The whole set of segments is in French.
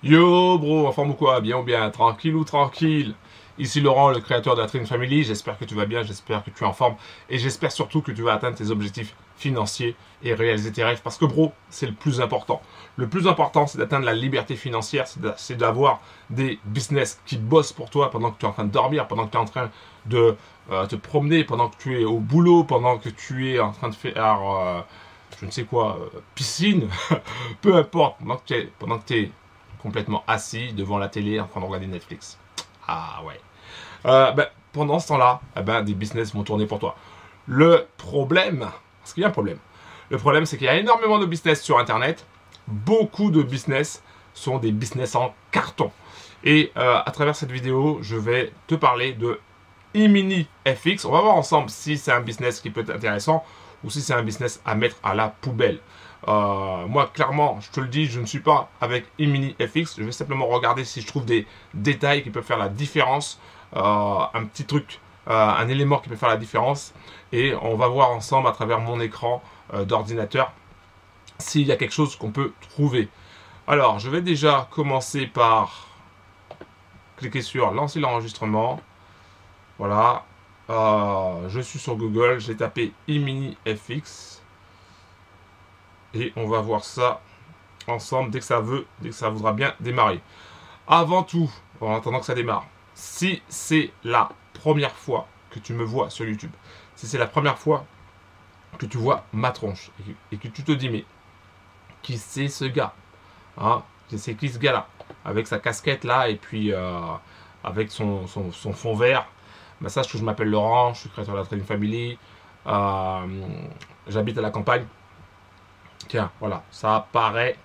Yo bro, en forme ou quoi? Bien ou bien? Tranquille ou tranquille? Ici Laurent, le créateur de la Train Family. J'espère que tu vas bien, j'espère que tu es en forme et j'espère surtout que tu vas atteindre tes objectifs financiers et réaliser tes rêves parce que bro, c'est le plus important. Le plus important, c'est d'atteindre la liberté financière, c'est d'avoir des business qui bossent pour toi pendant que tu es en train de dormir, pendant que tu es en train de te promener, pendant que tu es au boulot, pendant que tu es en train de faire, je ne sais quoi, piscine, peu importe, pendant que tu es complètement assis devant la télé en train de regarder Netflix. Ah ouais. Pendant ce temps-là, des business vont tourner pour toi. Le problème, parce qu'il y a un problème. Le problème, c'est qu'il y a énormément de business sur Internet. Beaucoup de business sont des business en carton. Et à travers cette vidéo, je vais te parler de e-mini FX. On va voir ensemble si c'est un business qui peut être intéressant ou si c'est un business à mettre à la poubelle. Moi, clairement, je te le dis, je ne suis pas avec e-mini FX. Je vais simplement regarder si je trouve des détails qui peuvent faire la différence. Un petit truc, un élément qui peut faire la différence. Et on va voir ensemble à travers mon écran d'ordinateur s'il y a quelque chose qu'on peut trouver. Alors, je vais déjà commencer par cliquer sur lancer l'enregistrement. Voilà. Je suis sur Google, j'ai tapé e-mini FX. Et on va voir ça ensemble dès que ça voudra bien démarrer. Avant tout, en attendant que ça démarre, si c'est la première fois que tu me vois sur YouTube, si c'est la première fois que tu vois ma tronche et que tu te dis mais qui c'est ce gars, hein, c'est qui ce gars là avec sa casquette là et puis avec son fond vert. Ben, sache que je m'appelle Laurent, je suis créateur de la Trading Family, j'habite à la campagne. Tiens, voilà, ça apparaît.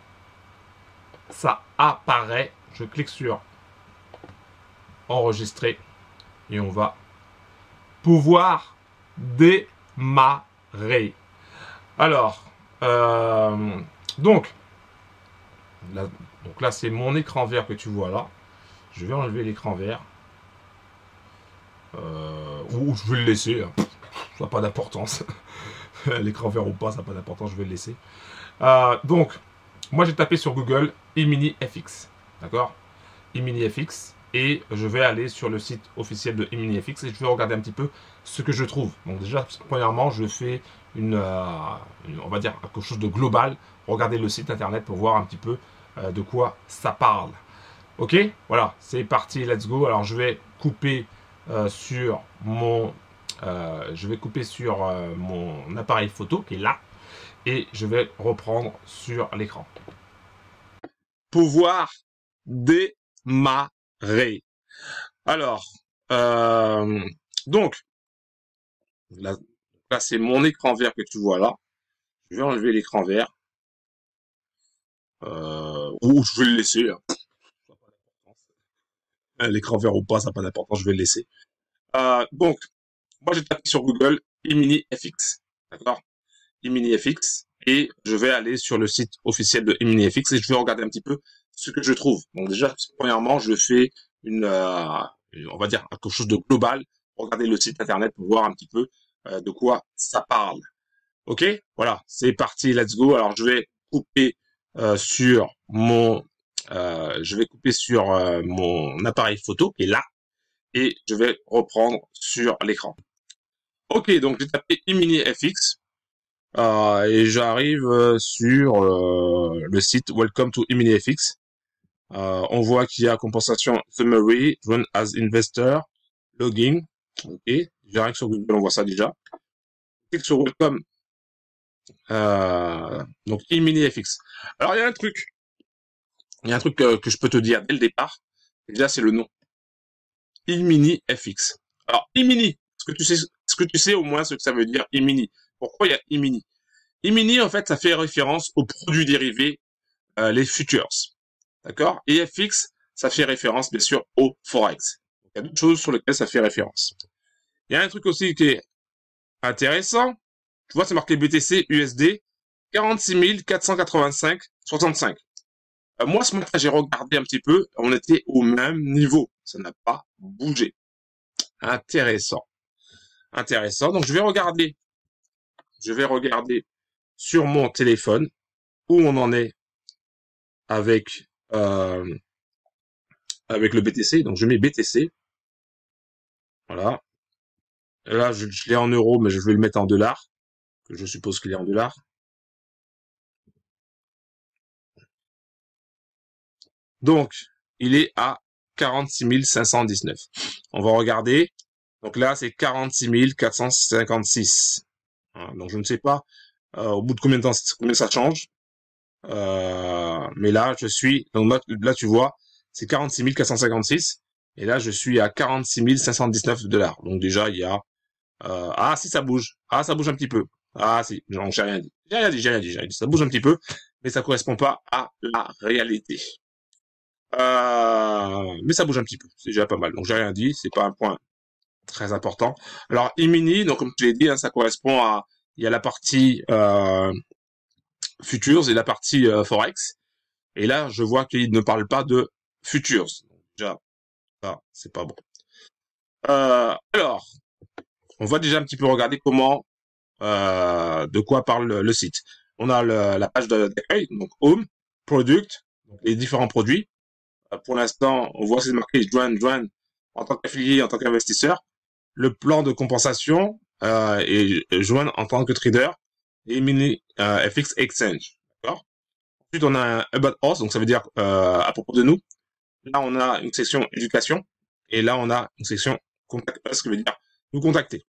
Je clique sur enregistrer et on va pouvoir démarrer. Alors, donc, là, c'est mon écran vert que tu vois là. Je vais enlever l'écran vert. Ou je vais le laisser. Hein. Ça n'a pas d'importance. L'écran vert ou pas, ça n'a pas d'importance, je vais le laisser. Donc, moi j'ai tapé sur Google e-mini FX. D'accord, e-mini FX. Et je vais aller sur le site officiel de e-mini FX et je vais regarder un petit peu ce que je trouve. Donc déjà, premièrement, je fais on va dire quelque chose de global. Regardez le site internet pour voir un petit peu de quoi ça parle. Ok, voilà, c'est parti, let's go. Alors je vais couper sur mon appareil photo qui est là et je vais reprendre sur l'écran. Pouvoir démarrer. Alors, euh, donc, là, là c'est mon écran vert que tu vois là. Je vais enlever l'écran vert. Ou je vais le laisser. L'écran vert ou pas, ça n'a pas d'importance, je vais le laisser. Donc, moi j'ai tapé sur Google e-mini FX. D'accord, e-mini FX. Et je vais aller sur le site officiel de e-mini FX et je vais regarder un petit peu ce que je trouve. Donc déjà, premièrement, je fais on va dire quelque chose de global. Regardez le site internet pour voir un petit peu de quoi ça parle. Ok, voilà, c'est parti, let's go. Alors je vais couper sur mon appareil photo qui est là et je vais reprendre sur l'écran. Ok, donc j'ai tapé e-mini FX. Et j'arrive sur le site Welcome to e-mini-FX. On voit qu'il y a compensation summary, run as investor, login. Ok, j'arrive sur Google, on voit ça déjà. Clique sur Welcome. Donc e-mini-FX. Alors il y a un truc que je peux te dire dès le départ. Déjà, c'est le nom. E-mini-FX. Alors e-mini, est-ce que tu sais au moins ce que ça veut dire e-mini? Pourquoi il y a e-mini? E-mini, en fait, ça fait référence aux produits dérivés, les futures. D'accord? Et FX, ça fait référence, bien sûr, au Forex. Donc, il y a d'autres choses sur lesquelles ça fait référence. Il y a un truc aussi qui est intéressant. Tu vois, c'est marqué BTC USD 46 485,65. Moi, ce matin, j'ai regardé un petit peu. On était au même niveau. Ça n'a pas bougé. Intéressant. Intéressant. Donc, je vais regarder sur mon téléphone où on en est avec euh, avec le BTC. Donc je mets BTC. Voilà. Et là, je l'ai en euros, mais je vais le mettre en dollars. Que je suppose qu'il est en dollars. Donc, il est à 46 519. On va regarder. Donc là, c'est 46 456. Voilà. Donc je ne sais pas au bout de combien de temps, combien ça change. Mais là, je suis, donc là, tu vois, c'est 46 456. Et là, je suis à 46 519 $. Donc déjà, il y a, ah, si ça bouge. Ah, ça bouge un petit peu. Ah, si, non, j'ai rien dit. J'ai rien dit. Ça bouge un petit peu, mais ça correspond pas à la réalité. Mais ça bouge un petit peu. C'est déjà pas mal. Donc j'ai rien dit. C'est pas un point très important. Alors, Imini, donc comme je l'ai dit, hein, ça correspond à, il y a la partie, futures et la partie forex. Et là, je vois qu'il ne parle pas de futures. Donc, déjà, ça, c'est pas bon. Alors, on va déjà un petit peu regarder comment, de quoi parle le site. On a la page d'accueil, donc Home, Product, donc les différents produits. Pour l'instant, on voit c'est marqué Join en tant qu'affilié, en tant qu'investisseur. Le plan de compensation et Join en tant que trader et mini FX Exchange. D'accord. Ensuite, on a un About Us, donc ça veut dire à propos de nous. Là, on a une section éducation et là, on a une section contact us, ce qui veut dire nous contacter.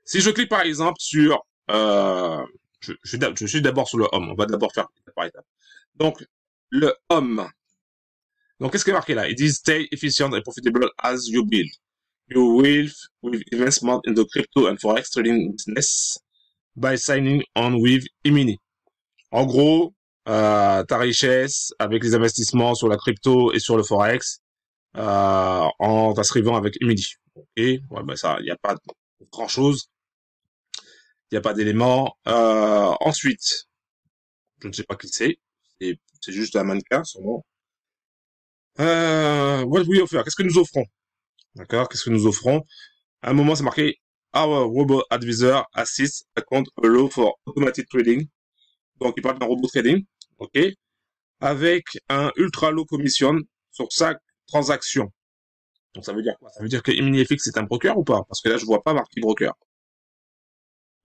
Si je clique par exemple sur, je suis d'abord sur le home. On va d'abord faire étape par étape. Donc le home. Donc qu'est-ce qui est marqué là? It is stay efficient and profitable as you build. You will with investment in the crypto and forex trading business by signing on with Imini. En gros, ta richesse avec les investissements sur la crypto et sur le forex en t'inscrivant avec Imini. Ok, ouais, ben ça, il n'y a pas grand chose, il n'y a pas d'éléments. Ensuite, je ne sais pas qui c'est juste un mannequin, sûrement. What we offer, qu'est-ce que nous offrons? D'accord, qu'est-ce que nous offrons? À un moment, c'est marqué Our Robot Advisor Assist Account Allow for Automatic Trading. Donc, il parle d'un robot trading, ok, avec un ultra low commission sur chaque transaction. Donc, ça veut dire quoi? Ça veut dire que IminiFX est un broker ou pas? Parce que là, je vois pas marqué broker.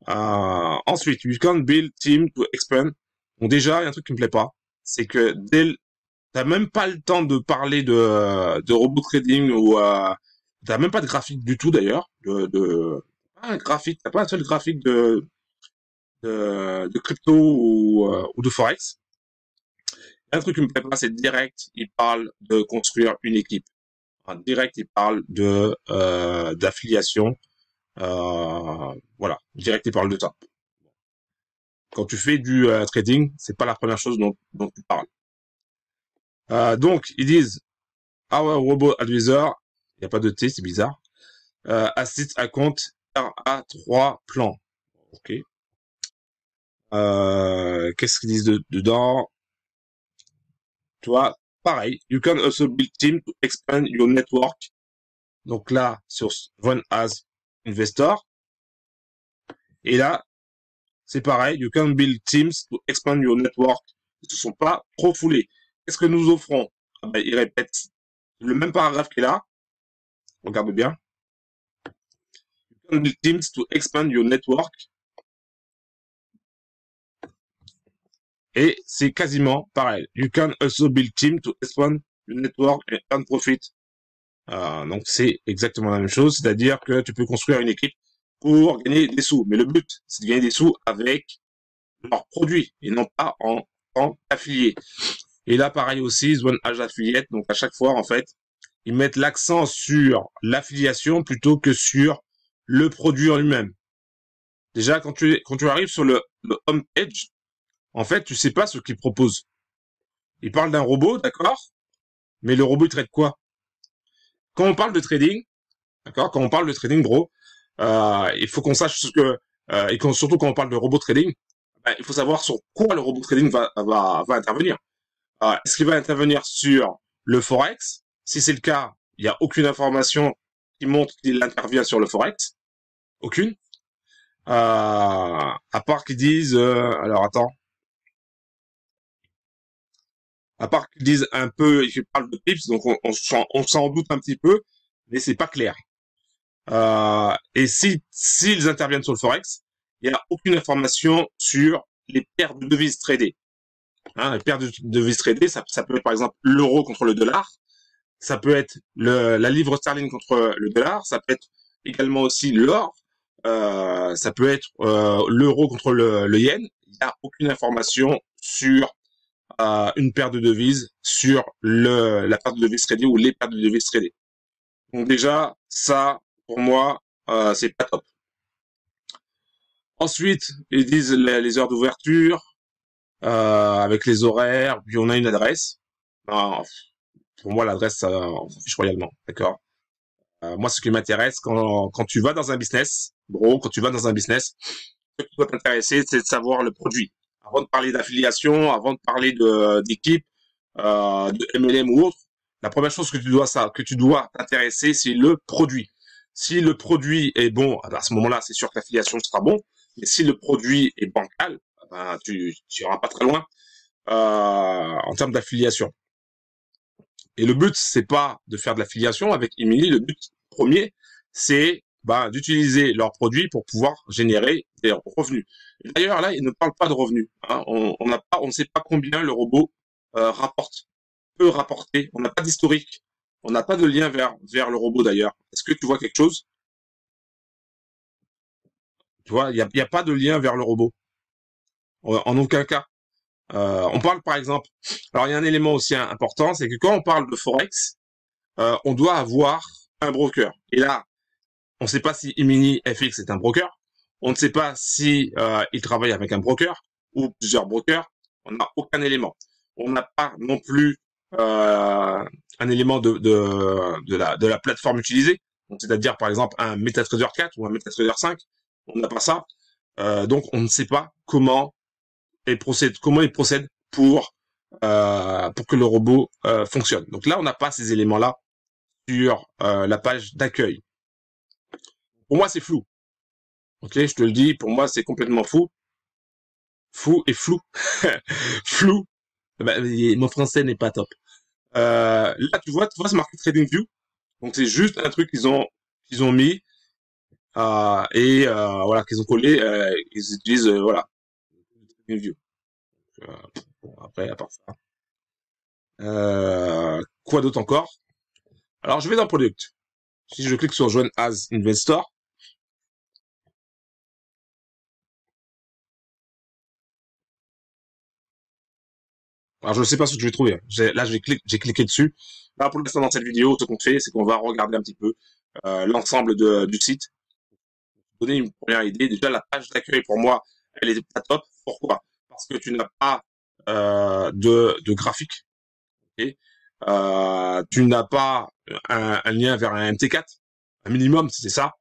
Ensuite, you can build team to expand. Donc, déjà, il y a un truc qui me plaît pas. C'est que t'as même pas le temps de parler de robot trading ou, t'as même pas de graphique du tout d'ailleurs. Pas un graphique, t'as pas un seul graphique de crypto ou de forex. Un truc qui me plaît pas, c'est direct, il parle de construire une équipe. En direct, il parle d'affiliation. Voilà, direct, il parle de ça. Quand tu fais du trading, c'est pas la première chose dont tu parles. Donc, ils disent Our Robot Advisor, il n'y a pas de T, c'est bizarre. Assist à compte à 3 plans. Ok. Qu'est-ce qu'ils disent dedans? Tu vois, pareil. You can also build team to expand your network. Donc là, sur Run as Investor. Et là, c'est pareil. You can build teams to expand your network. Ils ne sont pas trop foulés. Qu'est-ce que nous offrons? Ah ben, ils répètent le même paragraphe qui est là. Regarde bien. You can build teams to expand your network. Et c'est quasiment pareil. You can also build team to expand your network and earn profit. Donc c'est exactement la même chose, c'est-à-dire que tu peux construire une équipe pour gagner des sous. Mais le but, c'est de gagner des sous avec leurs produits et non pas en tant qu'affilié. Et là, pareil aussi, One Age Affiliate. Donc à chaque fois, en fait, ils mettent l'accent sur l'affiliation plutôt que sur le produit en lui-même. Déjà, quand tu arrives sur le home page, en fait, tu sais pas ce qu'ils proposent. Ils parlent d'un robot, d'accord, mais le robot il traite quoi? Quand on parle de trading, d'accord, quand on parle de trading, bro, il faut qu'on sache ce que et surtout quand on parle de robot trading, ben, il faut savoir sur quoi le robot trading va intervenir. Est-ce qu'il va intervenir sur le forex? Si c'est le cas, il n'y a aucune information qui montre qu'il intervient sur le forex, aucune. À part qu'ils disent, alors attends, À part qu'ils disent un peu, ils parlent de pips, donc on s'en doute un petit peu, mais c'est pas clair. Et s'ils interviennent sur le forex, il n'y a aucune information sur les paires de devises tradées. Hein, les paires de devises tradées, ça peut être par exemple l'euro contre le dollar, ça peut être la livre sterling contre le dollar, ça peut être également aussi l'or, ça peut être l'euro contre le yen. Il n'y a aucune information sur une paire de devises, sur la paire de devises tradées ou les paires de devises tradées. Donc déjà, ça, pour moi, c'est pas top. Ensuite, ils disent les heures d'ouverture, avec les horaires, puis on a une adresse. Alors, pour moi, l'adresse, ça, on s'en fiche royalement, d'accord. Moi, ce qui m'intéresse, quand tu vas dans un business, gros, quand tu vas dans un business, ce qui doit t'intéresser, c'est de savoir le produit. Avant de parler d'affiliation, avant de parler d'équipe, de MLM ou autre, la première chose que tu dois t'intéresser, c'est le produit. Si le produit est bon, à ce moment-là, c'est sûr que l'affiliation sera bon. Mais si le produit est bancal, ben, tu iras pas très loin en termes d'affiliation. Et le but, c'est pas de faire de l'affiliation avec Emily. Le but premier, c'est d'utiliser leurs produits pour pouvoir générer des revenus. D'ailleurs, là, ils ne parlent pas de revenus. Hein. On ne sait pas combien le robot peut rapporter. On n'a pas d'historique. On n'a pas de lien vers le robot d'ailleurs. Est-ce que tu vois quelque chose? Tu vois, il y a pas de lien vers le robot. En aucun cas. On parle par exemple. Alors il y a un élément aussi important, c'est que quand on parle de forex, on doit avoir un broker. Et là, on ne sait pas si Emini FX est un broker. On ne sait pas si il travaille avec un broker ou plusieurs brokers. On n'a aucun élément. On n'a pas non plus un élément de la plateforme utilisée. C'est-à-dire par exemple un MetaTrader 4 ou un MetaTrader 5. On n'a pas ça. Donc on ne sait pas comment il procède pour que le robot fonctionne. Donc là, on n'a pas ces éléments-là sur la page d'accueil. Pour moi, c'est flou. Ok, je te le dis, pour moi, c'est complètement fou. Fou et flou. Flou. Mon français n'est pas top. Là, tu vois, c'est marqué TradingView. Donc, c'est juste un truc qu'ils ont mis voilà, qu'ils ont collé. Ils utilisent, voilà, TradingView. Bon, après, à part ça. Quoi d'autre encore? Alors, je vais dans Product. Si je clique sur Join as Investor, alors je ne sais pas ce que je vais trouver. Là, j'ai cliqué dessus. Là, pour l'instant, dans cette vidéo, ce qu'on fait, c'est qu'on va regarder un petit peu l'ensemble du site. Pour donner une première idée. Déjà, la page d'accueil, pour moi, elle est pas top. Pourquoi? Parce que tu n'as pas de graphique. Okay, tu n'as pas un lien vers un MT4. Un minimum, c'est ça.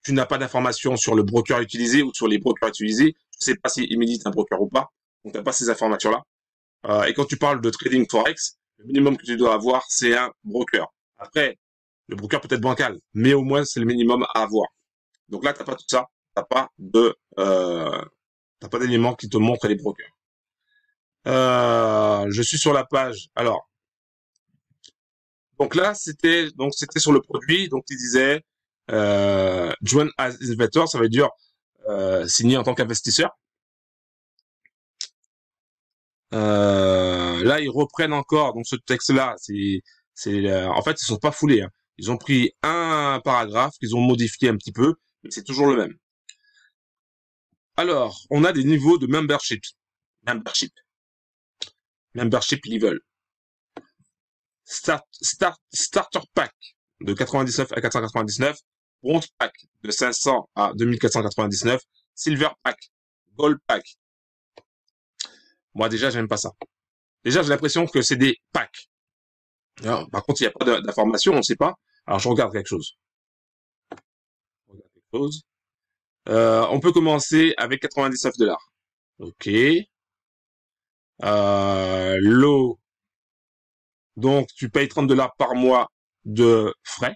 Tu n'as pas d'informations sur le broker utilisé ou sur les brokers utilisés. Je ne sais pas si Emily est un broker ou pas. Donc, tu n'as pas ces informations-là. Et quand tu parles de trading forex, le minimum que tu dois avoir, c'est un broker. Après, le broker peut être bancal, mais au moins c'est le minimum à avoir. Donc là, t'as pas tout ça, t'as pas d'éléments qui te montrent les brokers. Je suis sur la page. Alors, donc là, c'était sur le produit. Donc il disait join as investor, ça veut dire signer en tant qu'investisseur. Là, ils reprennent encore. Donc ce texte-là, en fait, ils sont pas foulés. Hein. Ils ont pris un paragraphe qu'ils ont modifié un petit peu, mais c'est toujours le même. Alors, on a des niveaux de membership. Membership level. Starter pack de 99 à 499. Bronze pack de 500 à 2499. Silver pack. Gold pack. Moi, déjà, j'aime pas ça. Déjà, j'ai l'impression que c'est des packs. Alors, par contre, il n'y a pas d'information, on ne sait pas. Alors, je regarde quelque chose. On peut commencer avec 99 $. Ok. L'eau. Donc, tu payes 30 $ par mois de frais.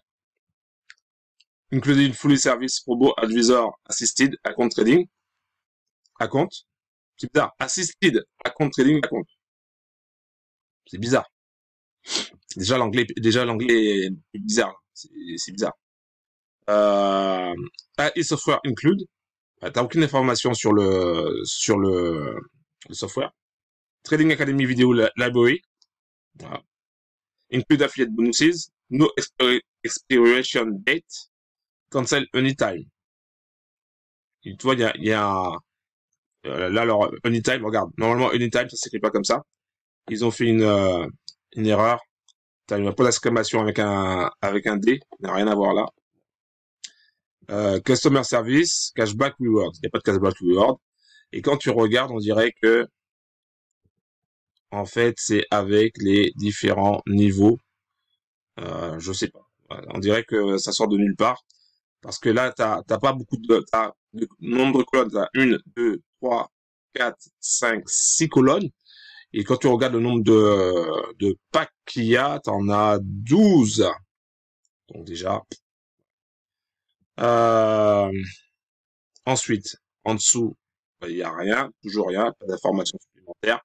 Including fully service robot advisor assisted account trading. Account. C'est bizarre. Assisted account trading account. C'est bizarre. Déjà l'anglais est bizarre. C'est bizarre. Euh, software include. T'as aucune information sur le software. Trading Academy Video Library. Voilà. Include affiliate bonuses. No expiration date. Cancel anytime. Tu vois, là, alors, anytime, regarde. Normalement, anytime, ça s'écrit pas comme ça. Ils ont fait une erreur. T'as une point d'exclamation avec un D. Ça n'a rien à voir là. Customer service, cashback reward. Il n'y a pas de cashback reward. Et quand tu regardes, on dirait que, en fait, c'est avec les différents niveaux. Je sais pas. On dirait que ça sort de nulle part. Parce que là, t'as pas beaucoup t'as de nombre de colonnes. T'as 1, 2, 3, 4, 5, 6 colonnes. Et quand tu regardes le nombre de packs qu'il y a, t'en as 12. Donc déjà. Euh, ensuite, en dessous, il n'y a rien, toujours rien, pas d'informations supplémentaires.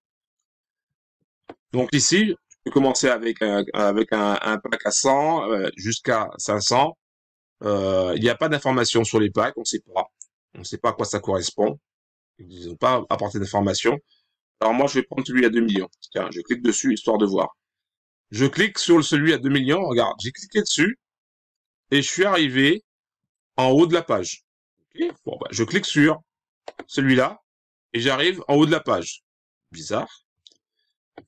Donc ici, tu peux commencer avec un pack à 100 jusqu'à 500. Il n'y a pas d'informations sur les packs, on sait pas. On sait pas à quoi ça correspond. Ils n'ont pas apporté d'informations. Alors moi, je vais prendre celui à 2 millions. Tiens, je clique dessus histoire de voir. Je clique sur celui à 2 millions. Regarde, j'ai cliqué dessus et je suis arrivé en haut de la page. Okay, bon, bah, je clique sur celui-là et j'arrive en haut de la page. Bizarre.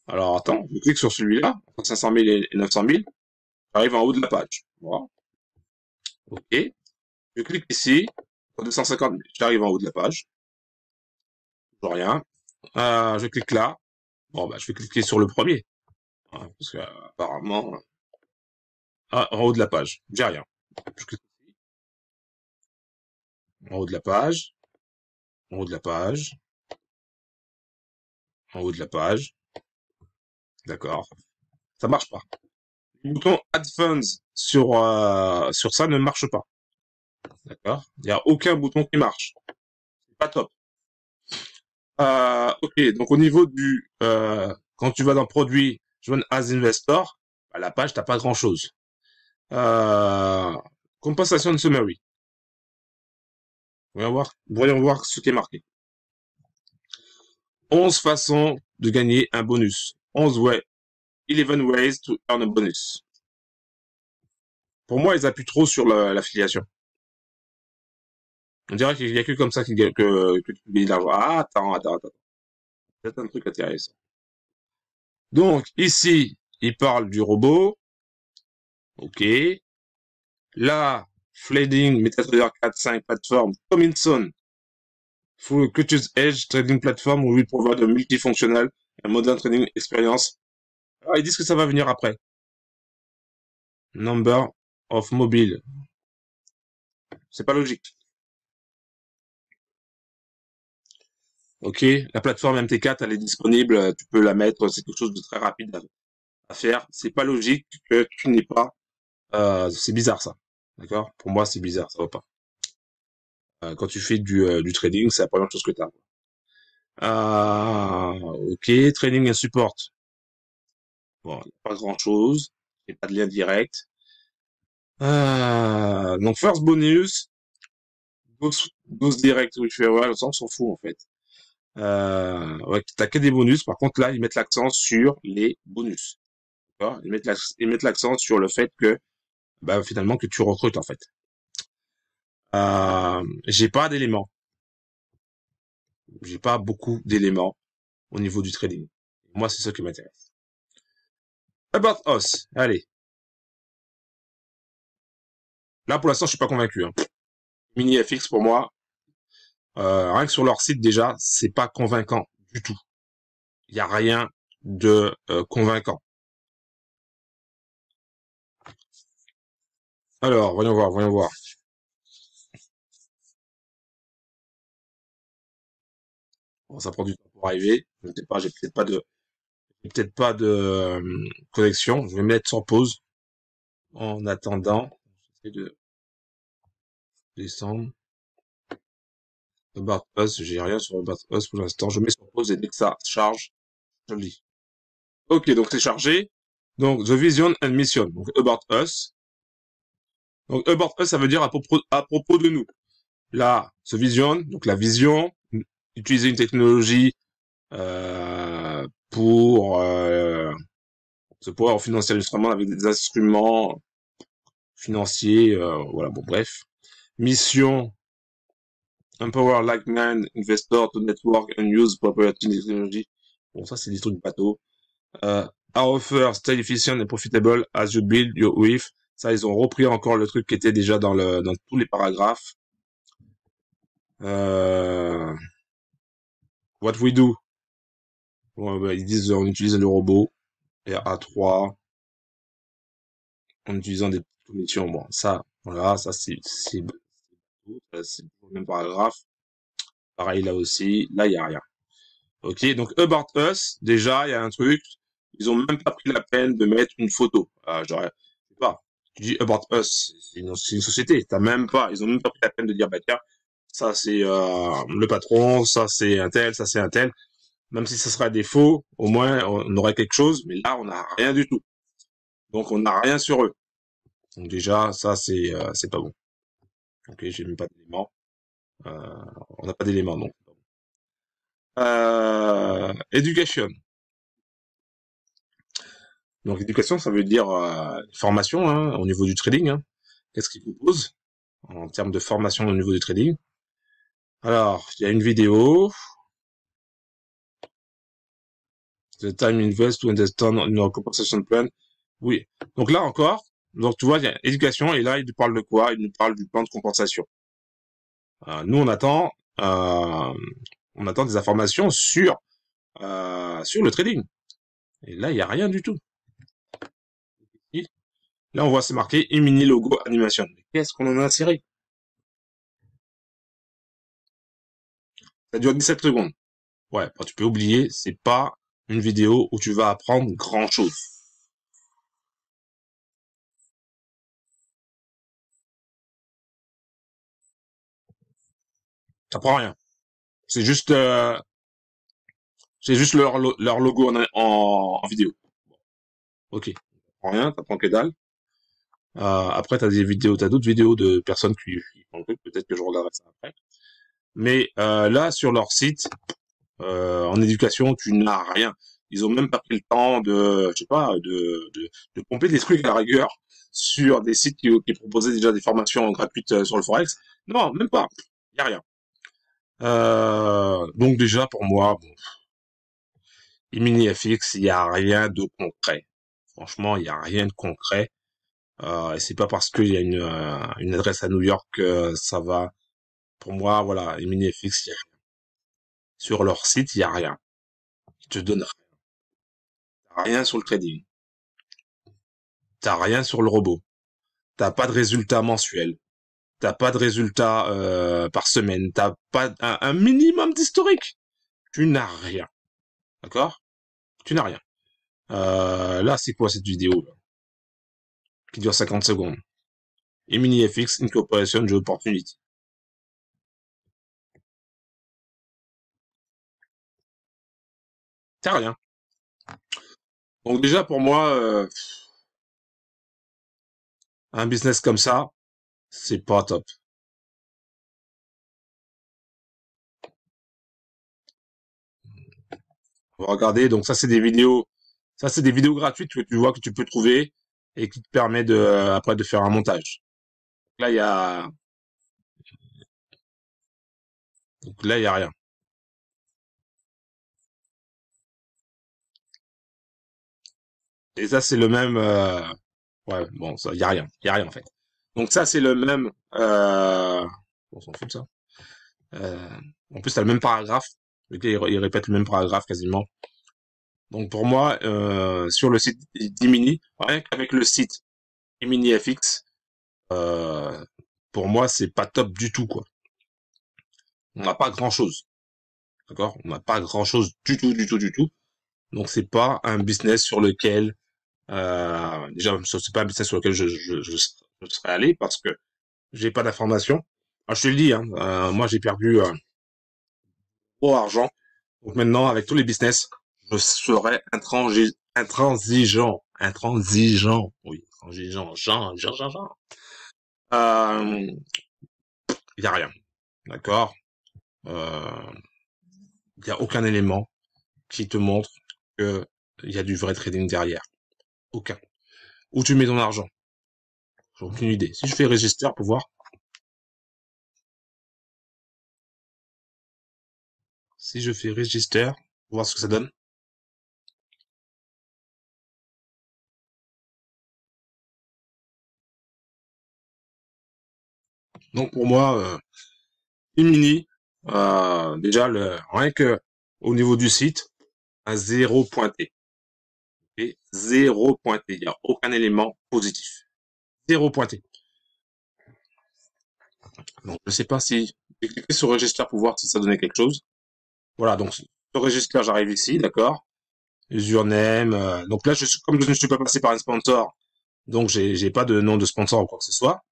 Alors attends, je clique sur celui-là, entre 500 000 et 900 000. J'arrive en haut de la page. Voilà. Ok. Je clique ici, pour 250 000. J'arrive en haut de la page. Toujours rien. Je clique là. Bon, bah, je vais cliquer sur le premier. Hein, parce que, apparemment, en haut de la page. J'ai rien. Je clique ici. En haut de la page. En haut de la page. En haut de la page. D'accord. Ça marche pas. Le bouton Add Funds sur ça ne marche pas. D'accord. Il n'y a aucun bouton qui marche. C'est pas top. Ok, donc au niveau quand tu vas dans produit, join as investor, à la page, t'as pas grand chose. Euh, compensation summary. Voyons voir ce qui est marqué. 11 façons de gagner un bonus. 11 ways to earn a bonus. Pour moi, ils appuient trop sur l'affiliation. On dirait qu'il y a que comme ça que tu gagnes de l'argent. Ah, attends. C'est un truc intéressant. Donc, ici, il parle du robot. Ok. Là, Flading, MetaTrader 4, 5 plateforme, Tomlinson, Full Cutting Edge Trading Platform will provide a multifunctional and modern trading experience. Ah, ils disent que ça va venir après. Number of mobile. C'est pas logique. Ok, la plateforme MT4, elle est disponible, tu peux la mettre, c'est quelque chose de très rapide à faire. C'est pas logique que tu n'aies pas. C'est bizarre ça. D'accord. Pour moi, c'est bizarre, ça va pas. Quand tu fais du trading, c'est la première chose que tu as. Ok, trading and support. Bon, il n'y a pas grand chose. Il n'y a pas de lien direct. Donc, first bonus, dose direct referral, ça, on s'en fout, en fait. Ouais, t'as que des bonus. Par contre, là, ils mettent l'accent sur les bonus. D'accord. Ils mettent l'accent sur le fait que, bah, finalement, que tu recrutes, en fait. J'ai pas d'éléments. J'ai pas beaucoup d'éléments au niveau du trading. Moi, c'est ça qui m'intéresse. About Us. Allez. Là, pour l'instant, je suis pas convaincu, hein. Mini FX, pour moi, rien que sur leur site, déjà, c'est pas convaincant du tout. Il y a rien de convaincant. Alors, voyons voir. Bon, ça prend du temps pour arriver. Je ne sais pas, j'ai peut-être pas de connexion. Je vais mettre sur pause en attendant. J'essaie de descendre. About Us, j'ai rien sur About Us pour l'instant. Je mets sur pause et dès que ça charge, je le lis. Ok, donc c'est chargé. Donc, the vision and mission. Donc, about us. Donc, about us, ça veut dire à propos de nous. Là, the vision, donc la vision, utiliser une technologie pour se pouvoir financer l'instrument avec des instruments financiers, voilà, bon, bref. Mission, empower like-minded investor to network and use proprietary technology. Bon, ça, c'est des trucs bateaux. Our offer, stay efficient and profitable as you build your with. Ça, ils ont repris encore le truc qui était déjà dans tous les paragraphes. What we do. Bon, bah, ils disent, on utilise le robot. RA3. En utilisant des commissions. Bon, ça, voilà, ça, c'est le même paragraphe. Pareil, là aussi. Là, il y a rien. Ok, donc About Us, déjà, il y a un truc. Ils ont même pas pris la peine de mettre une photo. J'aurais, je sais pas. Tu dis About Us, c'est une société. Ils ont même pas pris la peine de dire, bah tiens, ça c'est le patron, ça c'est un tel, ça c'est un tel. Même si ça serait des faux, au moins on aurait quelque chose. Mais là, on n'a rien du tout. Donc on n'a rien sur eux. Donc déjà, ça c'est pas bon. Ok, j'ai même pas d'éléments. On n'a pas d'éléments, donc. Education. Donc, éducation, ça veut dire formation hein, au niveau du trading. Hein. Qu'est-ce qu'ils proposent en termes de formation au niveau du trading? Alors, il y a une vidéo. The time invest to understand your compensation plan. Oui. Donc là encore, donc tu vois, il y a éducation et là, il nous parle de quoi? Il nous parle du plan de compensation. Nous, on attend des informations sur le trading. Et là, il n'y a rien du tout. Là, on voit, c'est marqué mini logo animation. Qu'est-ce qu'on en a inséré? Ça dure 17 secondes. Ouais, bah, tu peux oublier, c'est pas une vidéo où tu vas apprendre grand chose. T'apprends rien. C'est juste leur logo en vidéo. Ok. T'apprends rien, t'apprends que dalle. Après, t'as d'autres vidéos de personnes qui font le truc. Peut-être que je regarderai ça après. Mais là, sur leur site, en éducation, tu n'as rien. Ils ont même pas pris le temps je sais pas, de pomper des trucs à la rigueur sur des sites qui proposaient déjà des formations gratuites sur le forex. Non, même pas. Y a rien. Donc déjà pour moi, bon, mini FX, il y a rien de concret. Franchement, il y a rien de concret. Et c'est pas parce qu'il y a une adresse à New York que ça va. Pour moi, voilà, mini FX, il y a rien. Sur leur site, il y a rien. Ils te donnent rien sur le trading. T'as rien sur le robot. T'as pas de résultat mensuel. T'as pas de résultat par semaine. T'as pas un minimum d'historique. Tu n'as rien. D'accord? Tu n'as rien. Là, c'est quoi cette vidéo là, qui dure 50 secondes? Mini FX Incorporation Job Opportunity. T'as rien. Donc déjà pour moi, un business comme ça, c'est pas top. On va regarder. Donc ça, c'est des vidéos. Ça, c'est des vidéos gratuites que tu vois que tu peux trouver et qui te permet de après de faire un montage. Là, il y a rien. Et ça, c'est le même. Ouais, bon, ça, il y a rien en fait. Donc ça, c'est le même. On s'en fout de ça. En plus, t'as le même paragraphe. Lequel il répète le même paragraphe quasiment. Donc pour moi, sur le site d'Imini, rien qu'avec le site Imini FX, euh, pour moi, c'est pas top du tout quoi. On n'a pas grand chose, d'accord? On n'a pas grand chose du tout, du tout, du tout. Donc c'est pas un business sur lequel, déjà, c'est pas un business sur lequel je serais allé parce que j'ai pas d'informations. Je te le dis, hein, moi j'ai perdu gros argent. Donc maintenant, avec tous les business, je serais intransigeant, oui, intransigeant, Jean. Il y a rien, d'accord. Il y a aucun élément qui te montre que il y a du vrai trading derrière. Aucun. Où tu mets ton argent? J'ai aucune idée. Si je fais register pour voir. Si je fais register, pour voir ce que ça donne. Donc pour moi, Imini, déjà rien que au niveau du site, un zéro pointé. Et zéro pointé. Il n'y a aucun élément positif. Zéro pointé. Donc je sais pas si j'ai cliqué sur register pour voir si ça donnait quelque chose. Voilà, donc sur register, j'arrive ici, d'accord. Username. Donc là, comme je ne suis pas passé par un sponsor, donc j'ai pas de nom de sponsor ou quoi que ce soit.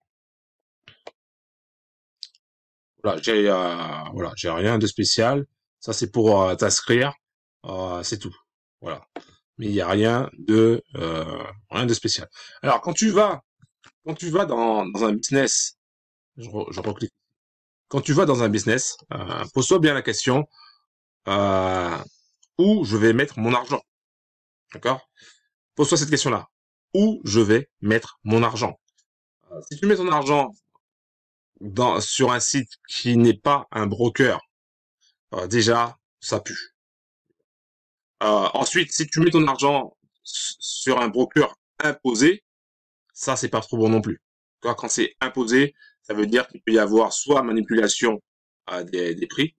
Voilà, j'ai rien de spécial. Ça c'est pour t'inscrire, c'est tout. Voilà. Mais il y a rien de spécial. Alors quand tu vas dans un business, je reclique. Quand tu vas dans un business, pose-toi bien la question euh, où je vais mettre mon argent. D'accord? Pose-toi cette question-là. Où je vais mettre mon argent? Si tu mets ton argent sur un site qui n'est pas un broker, déjà, ça pue. Ensuite, si tu mets ton argent sur un broker imposé, ça, c'est pas trop bon non plus. Quand c'est imposé, ça veut dire qu'il peut y avoir soit manipulation des prix,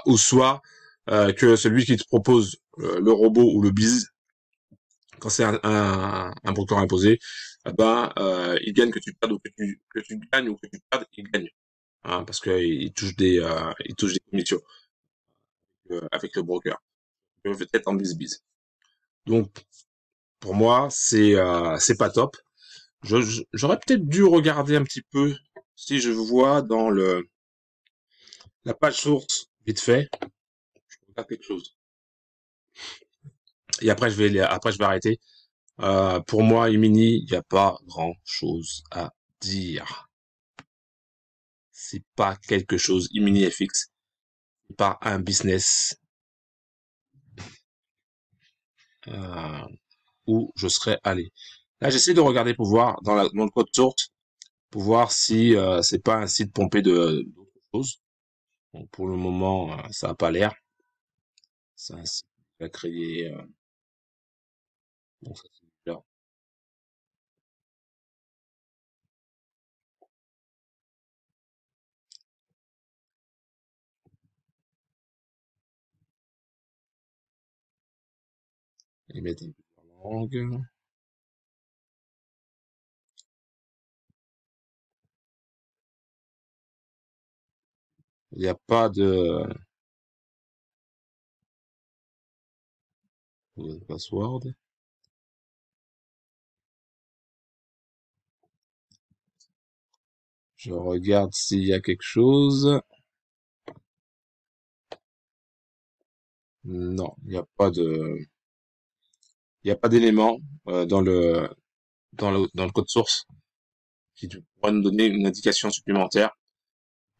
ou soit que celui qui te propose le robot ou le biz, quand c'est un broker imposé, il gagne que tu perdes ou que tu gagnes ou que tu perdes, il gagne. Hein, parce qu'il touche il touche des commissions avec le broker. Peut-être en biz. Donc, pour moi, c'est pas top. J'aurais peut-être dû regarder un petit peu si je vois dans la page source vite fait. Je regarde quelque chose. Et après, je vais arrêter. Pour moi, Imini, il n'y a pas grand-chose à dire. C'est pas quelque chose. Imini FX, c'est pas un business où je serais allé. Là, j'essaie de regarder pour voir dans le code source pour voir si c'est pas un site pompé d'autres choses. Donc, pour le moment, ça n'a pas l'air. C'est un site qui va créer. Donc ça, c'est là. Ils mettent un peu de langue. Il n'y a pas de password. Je regarde s'il y a quelque chose. Non, il n'y a pas d'élément dans le code source qui pourrait nous donner une indication supplémentaire.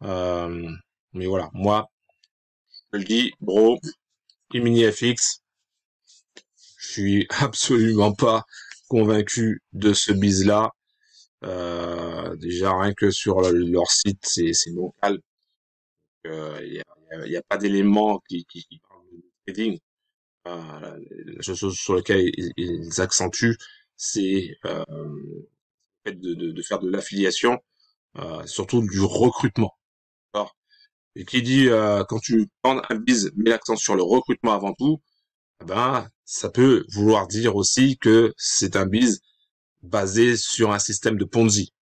Euh, mais voilà, moi, je le dis, bro, Imini FX, je suis absolument pas convaincu de ce bise-là. Déjà, rien que sur leur site, c'est local. Il y a pas d'éléments qui parlent de trading. La chose sur laquelle ils accentuent, c'est le fait de faire de l'affiliation, surtout du recrutement. D'accord. Et qui dit quand tu prends un biz, mets l'accent sur le recrutement avant tout, ça peut vouloir dire aussi que c'est un biz basé sur un système de Ponzi.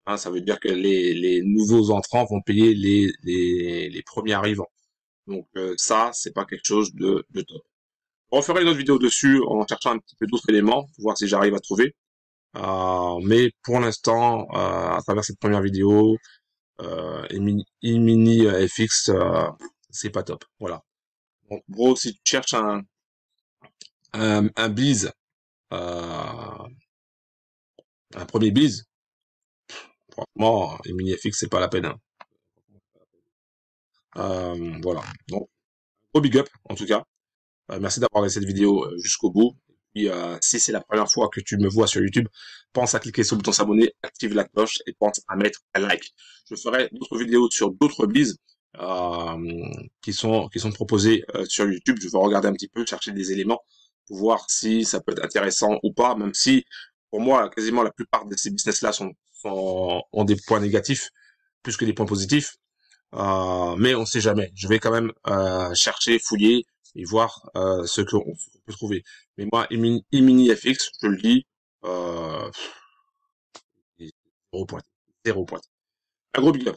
Hein, ça veut dire que les nouveaux entrants vont payer les premiers arrivants. Donc ça, c'est pas quelque chose de top. On refera une autre vidéo dessus en cherchant un petit peu d'autres éléments pour voir si j'arrive à trouver. Mais pour l'instant, à travers cette première vidéo, Imini FX, c'est pas top. Voilà. Donc, gros, si tu cherches un bise, un premier bise, franchement, Emini FX, c'est pas la peine. Hein. Voilà. Donc, gros big up, en tout cas. Merci d'avoir regardé cette vidéo jusqu'au bout. Et si c'est la première fois que tu me vois sur YouTube, pense à cliquer sur le bouton s'abonner, active la cloche et pense à mettre un like. Je ferai d'autres vidéos sur d'autres bises qui sont proposées sur YouTube. Je vais regarder un petit peu, chercher des éléments pour voir si ça peut être intéressant ou pas, même si pour moi, quasiment la plupart de ces business-là ont des points négatifs plus que des points positifs. Mais on sait jamais. Je vais quand même chercher, fouiller et voir ce qu'on peut trouver. Mais moi, Emini FX, je le dis, zéro point. Zéro point. Un gros big up.